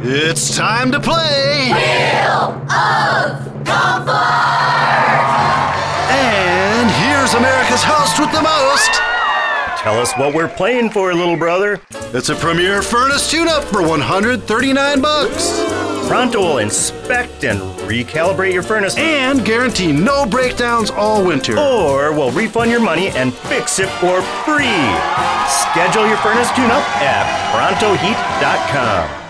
It's time to play Wheel of Comfort! And here's America's host with the most. Tell us what we're playing for, little brother. It's a Premier Furnace tune-up for $139. Pronto will inspect and recalibrate your furnace, And guarantee no breakdowns all winter. or we'll refund your money and fix it for free. Schedule your furnace tune-up at prontoheat.com.